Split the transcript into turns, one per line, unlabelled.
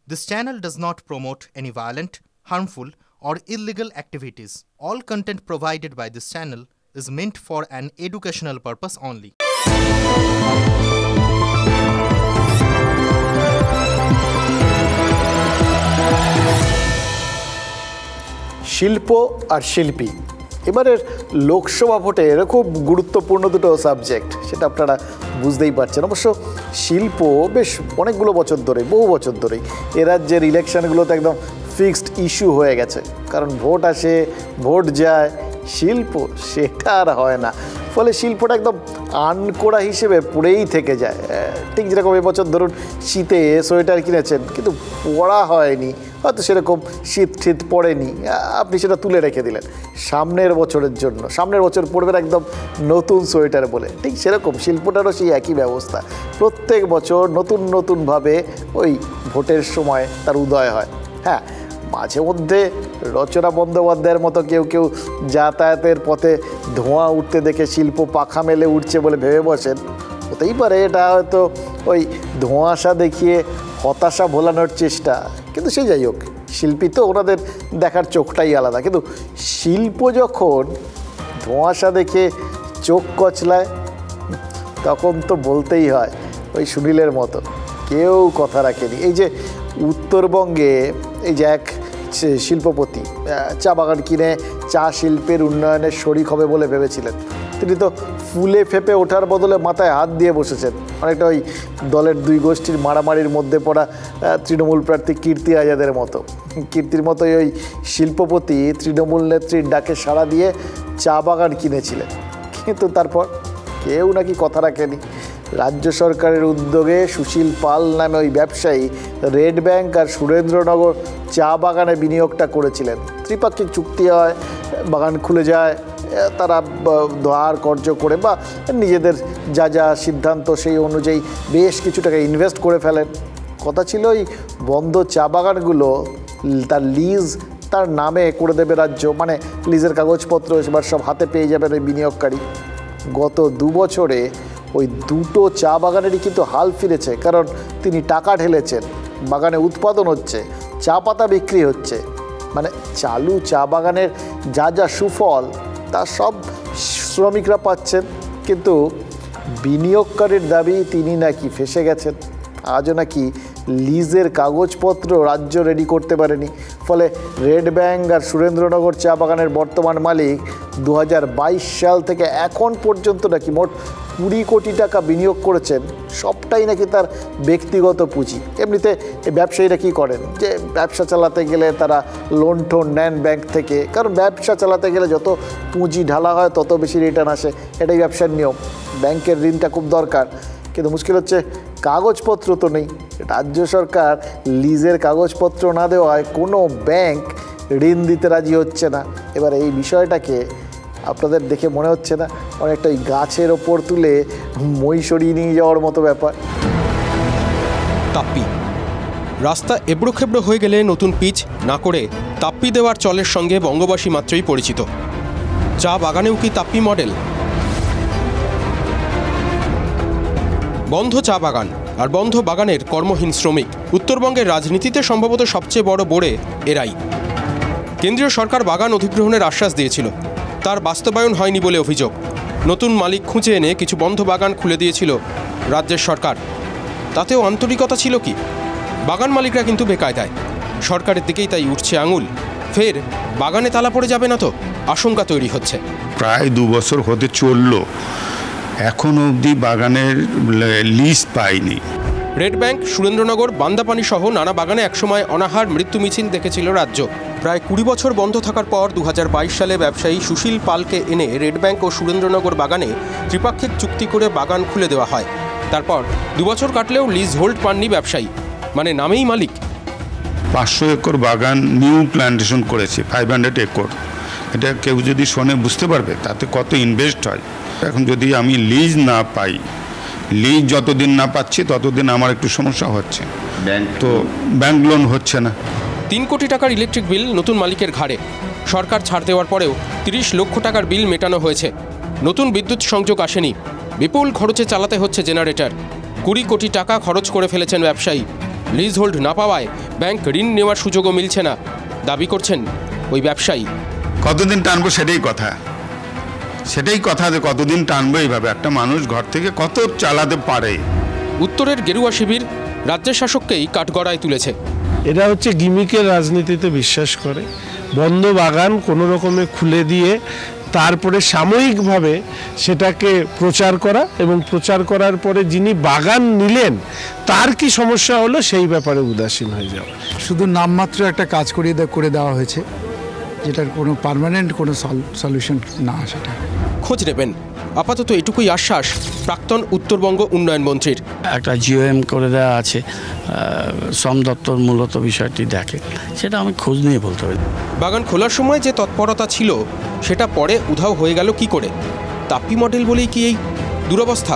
This channel does not promote any violent, harmful, or illegal activities. All content provided by this channel is meant for an educational purpose only.
শিল্প আর শিল্পী এবারের লোকসভা ভোটের খুব গুরুত্বপূর্ণ দুটো subject, সেটা আপনারা বুঝতেই পারছেন। অবশ্য শিল্প বেশ অনেকগুলো বছর ধরে, বহু বছর ধরেই এ রাজ্যের ইলেকশনগুলোতে একদম ফিক্সড ইস্যু হয়ে গেছে, কারণ ভোট আসে ভোট যায়, শিল্প সেটা আর হয় না। ফলে শিল্পটা একদম আনকোড়া হিসেবে পড়েই থেকে যায়। ঠিক যেরকম এবছর ধরুন শীতে সোয়েটার কিনেছেন কিন্তু পরা হয়নি, হয়তো সেরকম শীত পড়েনি, আপনি সেটা তুলে রেখে দিলেন সামনের বছরের জন্য, সামনের বছর পড়বেন একদম নতুন সোয়েটার বলে। ঠিক সেরকম শিল্পটারও সেই একই ব্যবস্থা, প্রত্যেক বছর নতুন নতুনভাবে ওই ভোটের সময় তার উদয় হয়। হ্যাঁ, মাঝে মধ্যে রচনা বন্দ্যোপাধ্যায়ের মতো কেউ যাতায়াতের পথে ধোঁয়া উঠতে দেখে শিল্প পাখা মেলে উঠছে বলে ভেবে বসেন, হতেই পারে এটা হয়তো ওই ধোঁয়াশা দেখিয়ে হতাশা ভোলানোর চেষ্টা। কিন্তু সে যাই হোক, শিল্পী তো ওনাদের দেখার চোখটাই আলাদা। কিন্তু শিল্প যখন ধোঁয়াশা দেখে চোখ কচলায় তখন তো বলতেই হয় ওই সুনীলের মতো কেউ কথা রাখেনি। এই যে উত্তরবঙ্গে এই যে এক শিল্পপতি চা বাগান কিনে চা শিল্পের উন্নয়নের শরিক হবে বলে ভেবেছিলেন, তিনি তো ফুলে ফেপে ওঠার বদলে মাথায় হাত দিয়ে বসেছেন। অনেকটা ওই দলের দুই গোষ্ঠীর মারামারির মধ্যে পড়া তৃণমূল প্রার্থী কীর্তি আজাদের মতো। কীর্তির মতোই ওই শিল্পপতি তৃণমূল নেত্রীর ডাকে সাড়া দিয়ে চা বাগান কিনেছিলেন, কিন্তু তারপর কেউ নাকি কথা রাখেনি। রাজ্য সরকারের উদ্যোগে সুশীল পাল নামে ওই ব্যবসায়ী রেড ব্যাংক আর সুরেন্দ্রনগর চা বাগানে বিনিয়োগটা করেছিলেন। ত্রিপাক্ষিক চুক্তি হয়, বাগান খুলে যায়, তারা ধার কর্য করে বা নিজেদের যা সিদ্ধান্ত সেই অনুযায়ী বেশ কিছু টাকা ইনভেস্ট করে ফেলেন। কথা ছিল ওই বন্ধ চা বাগানগুলো তার লিজ তার নামে করে দেবে রাজ্য, মানে লিজের কাগজপত্র এবার সব হাতে পেয়ে যাবেন ওই বিনিয়োগকারী। গত 2 বছরে ওই দুটো চা বাগানেরই কিন্তু হাল ফিরেছে, কারণ তিনি টাকা ঢেলেছেন, বাগানে উৎপাদন হচ্ছে, চা পাতা বিক্রি হচ্ছে, মানে চালু চা বাগানের যা সুফল তা সব শ্রমিকরা পাচ্ছেন। কিন্তু বিনিয়োগকারীর দাবি তিনি নাকি ফেঁসে গেছেন, আজও নাকি লিজের কাগজপত্র রাজ্য রেডি করতে পারেনি। ফলে রেড ব্যাংক আর সুরেন্দ্রনগর চা বাগানের বর্তমান মালিক 2022 সাল থেকে এখন পর্যন্ত নাকি মোট 20 কোটি টাকা বিনিয়োগ করেছেন, সবটাই নাকি তার ব্যক্তিগত পুঁজি। এমনিতে এই ব্যবসায়ীরা কী করেন, যে ব্যবসা চালাতে গেলে তারা লোন টোন নেন ব্যাংক থেকে, কারণ ব্যবসা চালাতে গেলে যত পুঁজি ঢালা হয় তত বেশি রিটার্ন আসে, এটাই ব্যবসার নিয়ম। ব্যাংকের ঋণটা খুব দরকার, কিন্তু মুশকিল হচ্ছে কাগজপত্র তো নেই। রাজ্য সরকার লিজের কাগজপত্র না দেওয়ায় কোনো ব্যাংক ঋণ দিতে রাজি হচ্ছে না। এবার এই বিষয়টাকে আপনাদের দেখে মনে হচ্ছে না অনেকটা ওই গাছের ওপর তুলে মই সরিয়ে নিয়ে যাওয়ার মতো ব্যাপার?
তাপ্পি রাস্তা এবড়ো খেবড়ো হয়ে গেলে নতুন পিচ না করে তাপ্পি দেওয়ার চলের সঙ্গে বঙ্গবাসী মাত্রই পরিচিত। চা বাগানেও কি তাপ্পি মডেল? বন্ধ চা বাগান আর বন্ধ বাগানের কর্মহীন শ্রমিক, উত্তরবঙ্গের রাজনীতিতে সম্ভবত সবচেয়ে বড় বোড়ে এরাই। কেন্দ্রীয় সরকার বাগান অধিগ্রহণের আশ্বাস দিয়েছিল, তার বাস্তবায়ন হয়নি বলে অভিযোগ। নতুন মালিক খুঁজে এনে কিছু বন্ধ বাগান খুলে দিয়েছিল রাজ্যের সরকার, তাতেও আন্তরিকতা ছিল কি? বাগান মালিকরা কিন্তু বেকায়দায়, সরকারের দিকেই তাই উঠছে আঙুল। ফের বাগানে তালা পড়ে যাবে না তো, আশঙ্কা তৈরি হচ্ছে।
প্রায় 2 বছর হতে চলল, এখনো অবধি বাগানের লিজ পাইনি।
রেড ব্যাংক, সুরেন্দ্রনগর, বান্দাপানি সহ নানা বাগানে একসময় অনাহার মৃত্যু মিছিল দেখেছিল রাজ্য। প্রায় 20 বছর বন্ধ থাকার পর 2022 সালে ব্যবসায়ী সুশীল পালকে এনে রেড ব্যাংক ও সুরেন্দ্রনগর বাগানে ত্রিপাক্ষিক চুক্তি করে বাগান খুলে দেওয়া হয়। তারপর 2 বছর কাটলেও লিজ হোল্ড পাননি ব্যবসায়ী, মানে নামেই মালিক।
500 একর বাগান নিউ প্ল্যান্টেশন করেছে, 500 একর। এটা কেউ যদি শোনে বুঝতে পারবে তাতে কত ইনভেস্ট হয়। এখন যদি আমি লিজ না পাই, লিজ যতদিন না পাচ্ছি ততদিন আমার একটু সমস্যা হচ্ছে, তো ব্যাংক লোন হচ্ছে না।
3 কোটি টাকার ইলেকট্রিক বিল নতুন মালিকের ঘাড়ে। সরকার ছাড় দেওয়ার পরেও 30 লক্ষ টাকার বিল মেটানো হয়েছে। নতুন বিদ্যুৎ সংযোগ আসেনি, বিপুল খরচে চালাতে হচ্ছে জেনারেটর। 20 কোটি টাকা খরচ করে ফেলেছেন ব্যবসায়ী। লিজ হোল্ড না পাওয়ায় ব্যাংক ঋণ নেওয়ার সুযোগও মিলছে না, দাবি করছেন ওই ব্যবসায়ী।
কতদিন টানবো সেটাই কথা যে কতদিন টানবো এইভাবে একটা মানুষ ঘর থেকে কত চালাতে পারে।
উত্তরের গেরুয়া শিবির রাজ্যের শাসককেই কাঠগড়ায় তুলেছে।
এরা হচ্ছে গিমিকের রাজনীতিতে বিশ্বাস করে। বন্ধ বাগান কোনো রকমে খুলে দিয়ে তারপরে সাময়িকভাবে সেটাকে প্রচার করা, এবং প্রচার করার পরে যিনি বাগান নিলেন তার কি সমস্যা হলো সেই ব্যাপারে উদাসীন হয়ে যাওয়া।
শুধু নামমাত্র একটা কাজ করে দেওয়া হয়েছে, যেটার কোনো পার্মানেন্ট কোনো সলিউশন না। সেটা
খোঁজ নেবেন, আপাতত এটুকুই আশ্বাস প্রাক্তন উত্তরবঙ্গ উন্নয়ন মন্ত্রীর।
একটা জিওএম করে দেওয়া আছে, শ্রম দপ্তর মূলত বিষয়টি দেখে, সেটা আমি খোঁজ নিয়ে বলতে পারি।
বাগান খোলার সময় যে তৎপরতা ছিল সেটা পরে উধাও হয়ে গেল কি করে? তাপ্পি মডেল বলেই কি এই দুরবস্থা?